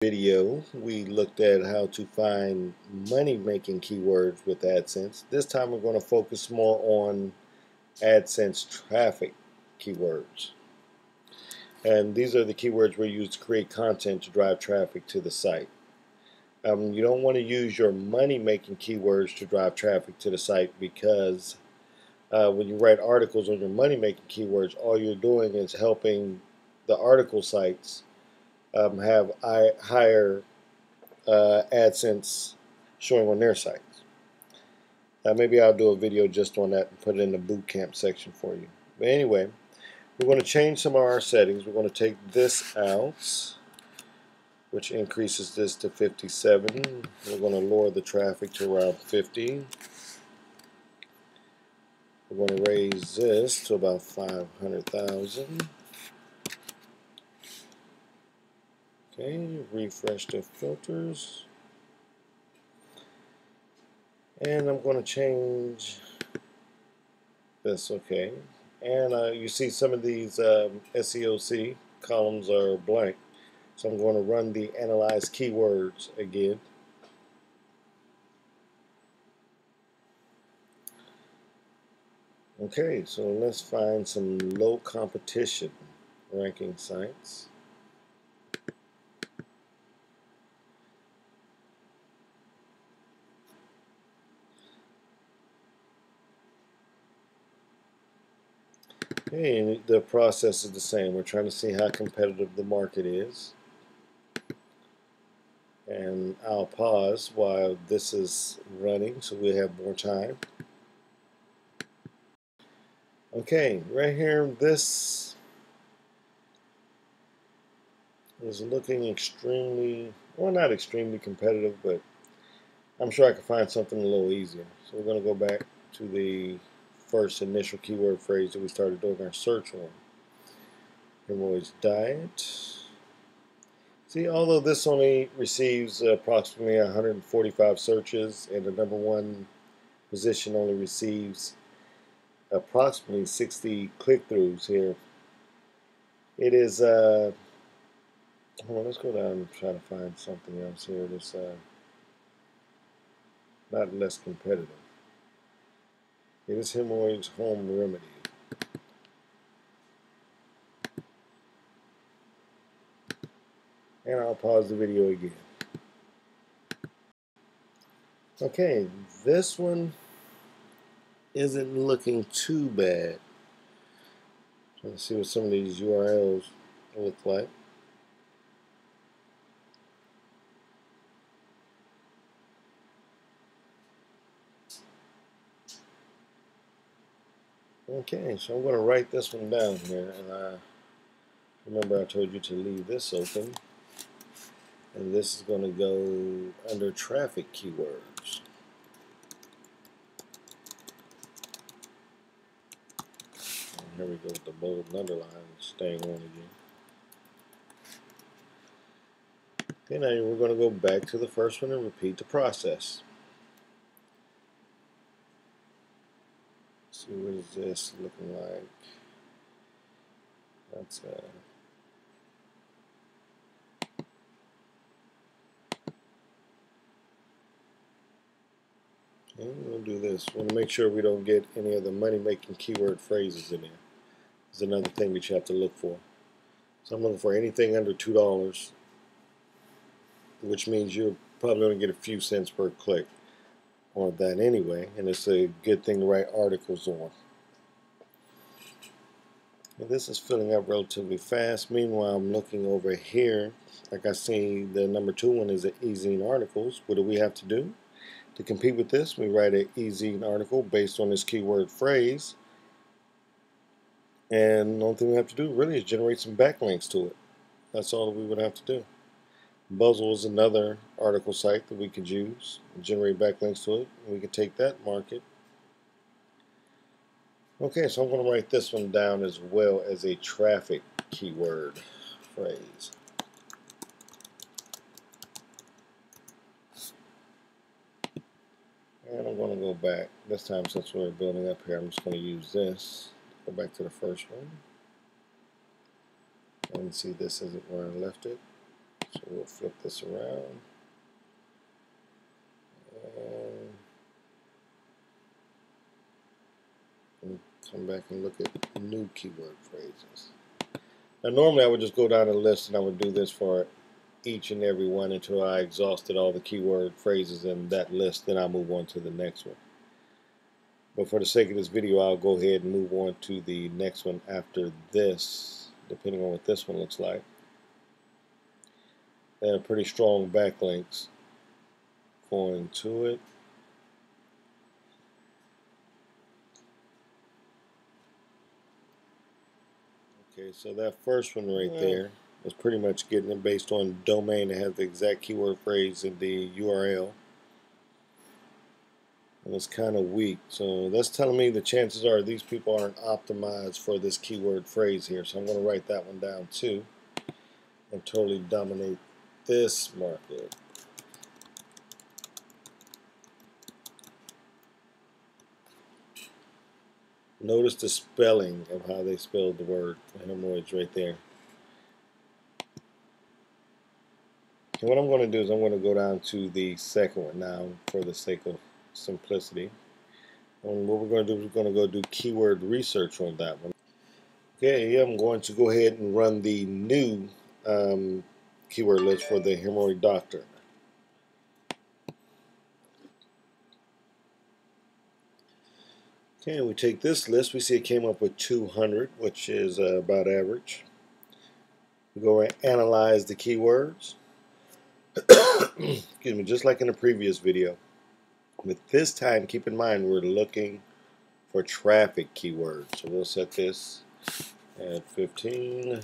Video, we looked at how to find money-making keywords with AdSense. This time we're going to focus more on AdSense traffic keywords. And these are the keywords we use to create content to drive traffic to the site. You don't want to use your money-making keywords to drive traffic to the site because when you write articles on your money-making keywords, all you're doing is helping the article sites have higher AdSense showing on their sites. Maybe I'll do a video just on that and put it in the boot camp section for you. But anyway, we're going to change some of our settings. We're going to take this out, which increases this to 57. We're going to lower the traffic to around 50. We're going to raise this to about 500,000. Okay, refresh the filters. And I'm going to change this, okay. And you see some of these SEOC columns are blank. So I'm going to run the analyze keywords again. Okay, so let's find some low competition ranking sites. Okay, and the process is the same. We're trying to see how competitive the market is. And I'll pause while this is running so we have more time. Okay, right here, this is looking extremely, well, not extremely competitive, but I'm sure I can find something a little easier. So we're going to go back to the first initial keyword phrase that we started doing our search on. Hemorrhoids diet. See, although this only receives approximately 145 searches and the #1 position only receives approximately 60 click-throughs here, it is, hold on, let's go down and try to find something else here that's not less competitive. It is Hemorrhoids Home Remedy. And I'll pause the video again. Okay, this one isn't looking too bad. Let's see what some of these URLs look like. Okay, so I'm going to write this one down here, and remember I told you to leave this open, and this is going to go under traffic keywords. And here we go with the bold and underline staying on again. Okay, now we're going to go back to the first one and repeat the process. See, what is this looking like? That's okay, we'll do this. We want to make sure we don't get any of the money-making keyword phrases in there. Is another thing that you have to look for. So I'm looking for anything under $2, which means you're probably going to get a few cents per click on that anyway, and it's a good thing to write articles on. And this is filling up relatively fast. Meanwhile, I'm looking over here. Like I see, the #2 one is the e-zine articles. What do we have to do? To compete with this, we write an e-zine article based on this keyword phrase. And the only thing we have to do really is generate some backlinks to it. That's all we would have to do. Buzzle is another article site that we could use and generate backlinks to it. And we could take that market. Okay, so I'm going to write this one down as well as a traffic keyword phrase. And I'm going to go back. This time, since we're building up here, I'm just going to use this. Go back to the first one. And see, this isn't where I left it. So we'll flip this around. And come back and look at new keyword phrases. Now normally I would just go down the list and I would do this for each and every one until I exhausted all the keyword phrases in that list, then I'll move on to the next one. But for the sake of this video, I'll go ahead and move on to the next one after this, depending on what this one looks like. They have pretty strong backlinks going to it. Okay, so that first one right there is pretty much getting it based on domain that has the exact keyword phrase in the URL. And it's kind of weak. So that's telling me the chances are these people aren't optimized for this keyword phrase here. So I'm going to write that one down too and totally dominate this market. Notice the spelling of how they spelled the word hemorrhoids right there. And what I'm going to do is I'm going to go down to the second one now for the sake of simplicity. And what we're going to do is we're going to go do keyword research on that one. Okay, I'm going to go ahead and run the new keyword list for the hemorrhoid doctor. Okay, we take this list. We see it came up with 200, which is about average. We go and analyze the keywords. Excuse me, just like in the previous video. But this time, keep in mind, we're looking for traffic keywords. So we'll set this at 15.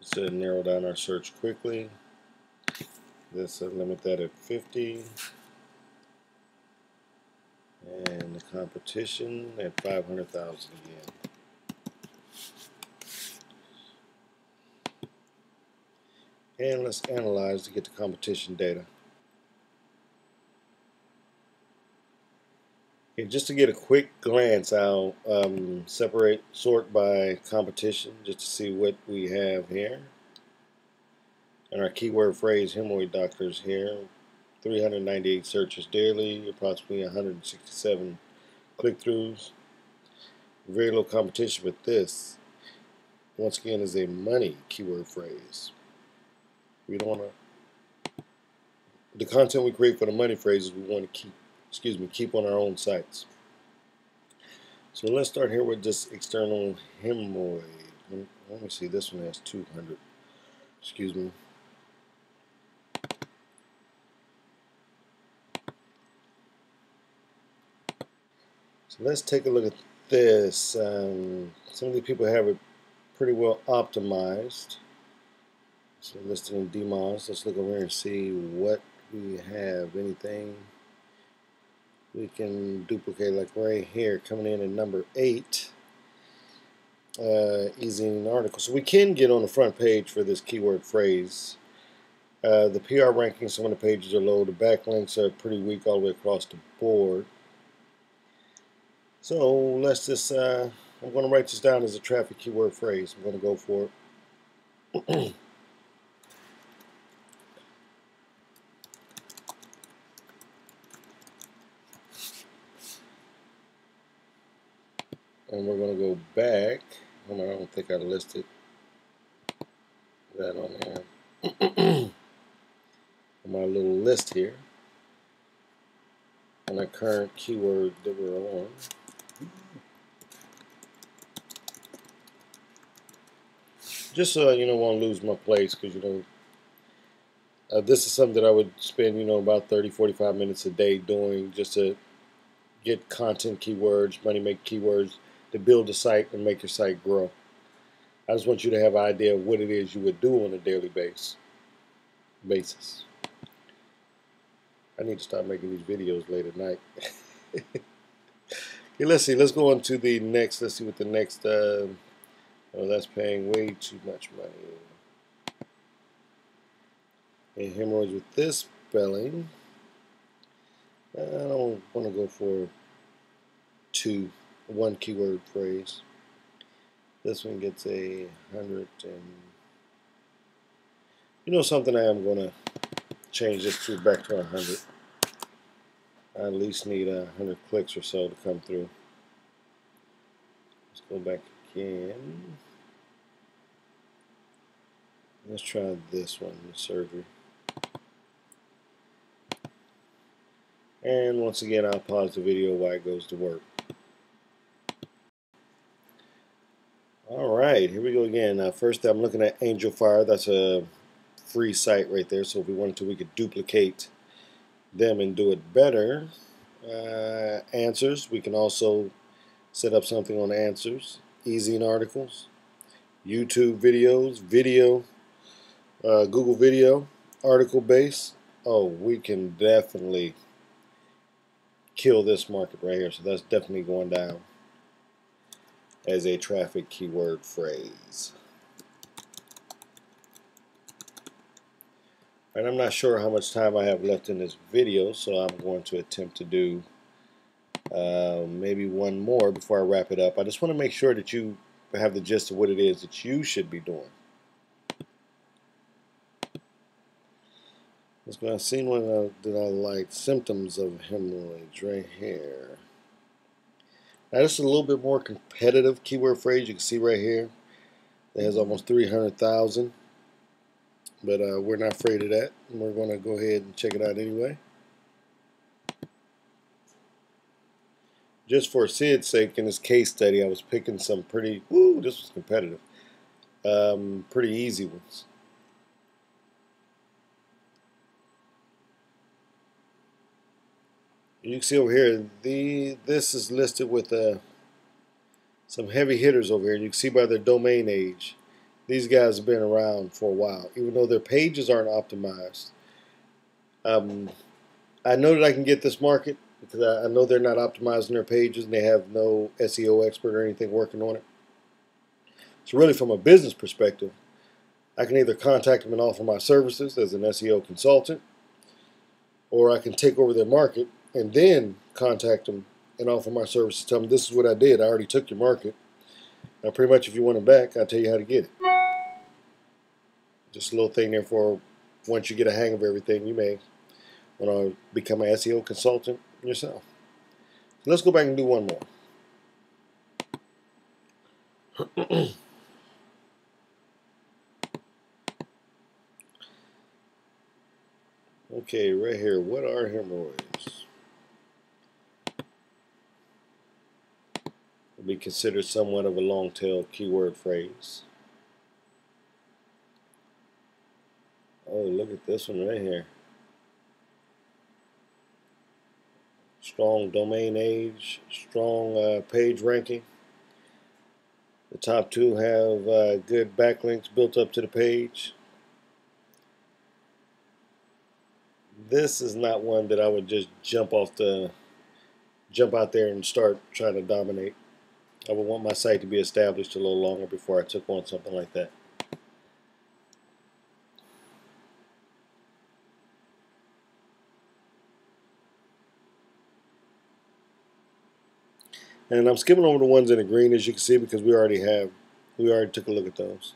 So narrow down our search quickly. Let's limit that at 50. And the competition at 500,000 again. And let's analyze to get the competition data. Okay, just to get a quick glance, I'll sort by competition just to see what we have here. And our keyword phrase, hemorrhoid doctors here, 398 searches daily, approximately 167 click-throughs. Very low competition with this. Once again, is a money keyword phrase. We don't want to. The content we create for the money phrases we want to keep on our own sites. So let's start here with this external hemorrhoid. Let me see, this one has 200. Excuse me. So let's take a look at this. Some of these people have it pretty well optimized. So listed in DMOZ. Let's look over here and see what we have. Anything we can duplicate, like right here, coming in at number 8. Easy in an article. So we can get on the front page for this keyword phrase. The PR rankings, some of the pages are low. The backlinks are pretty weak all the way across the board. So let's just, I'm going to write this down as a traffic keyword phrase. I'm going to go for it. And we're going to go back. I don't think I listed that on there. On my little list here. On our current keyword that we're on. Just so you know, won't lose my place, because this is something that I would spend about 30-45 minutes a day doing, just to get content keywords, money make keywords, to build a site and make your site grow. I just want you to have an idea of what it is you would do on a daily basis. I need to start making these videos late at night. Okay, let's see. Let's go on to the next. Let's see what the next. Oh, that's paying way too much money. And hemorrhoids with this spelling. I don't want to go for one keyword phrase. This one gets a 100 and You know something, I am going to change this to back to 100. I at least need 100 clicks or so to come through. Let's go back again. Let's try this one, the surgery. And once again, I'll pause the video while it goes to work. Alright, here we go again. First, I'm looking at Angelfire. That's a free site right there. So if we wanted to, we could duplicate them and do it better. Answers. We can also set up something on Answers. Ezine articles. YouTube videos. Google Video. Article base. Oh, we can definitely kill this market right here. So that's definitely going down as a traffic keyword phrase. And I'm not sure how much time I have left in this video, so I'm going to attempt to do maybe one more before I wrap it up. I just want to make sure that you have the gist of what it is that you should be doing. Let's go. I've seen one that I like. Symptoms of hemorrhoids right here. Now this is a little bit more competitive keyword phrase. You can see right here it has almost 300,000. But we're not afraid of that. We're going to go ahead and check it out anyway. Just for Sid's sake, in this case study, I was picking some pretty, this was competitive, pretty easy ones. You can see over here, this is listed with some heavy hitters over here. You can see by their domain age, these guys have been around for a while, even though their pages aren't optimized. I know that I can get this market because I know they're not optimizing their pages and they have no SEO expert or anything working on it. So really, from a business perspective, I can either contact them and offer my services as an SEO consultant, or I can take over their market and then contact them and offer my services. Tell them, this is what I did. I already took your market. Now, pretty much, if you want it back, I'll tell you how to get it. Just a little thing there for once you get a hang of everything, you may want to become an SEO consultant yourself. So let's go back and do one more. Okay, right here, what are hemorrhoids? Would be considered somewhat of a long tail keyword phrase. Oh, look at this one right here. Strong domain age, strong page ranking. The top two have good backlinks built up to the page. This is not one that I would just jump out there and start trying to dominate. I would want my site to be established a little longer before I took on something like that. And I'm skipping over the ones in the green, as you can see, because we already took a look at those.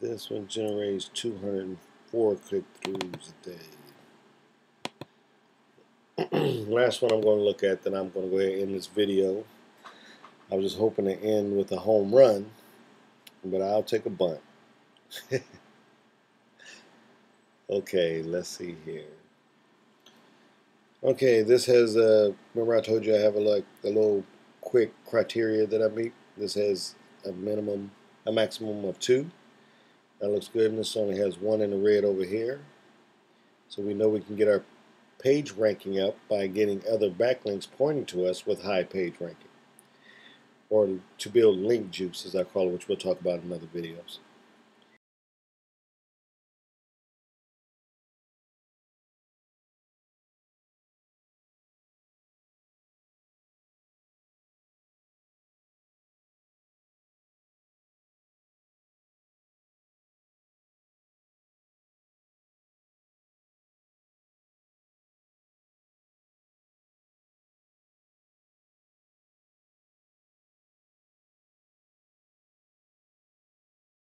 This one generates 204 click-throughs a day. Last one I'm going to look at, then I'm going to go ahead and end this video. I was just hoping to end with a home run, but I'll take a bunt. Okay, let's see here. Okay, this has remember I told you I have a little quick criteria that I meet. This has a maximum of 2. That looks good, and this only has 1 in the red over here. So we know we can get our page ranking up by getting other backlinks pointing to us with high page ranking, or to build link juice, as I call it, which we'll talk about in other videos.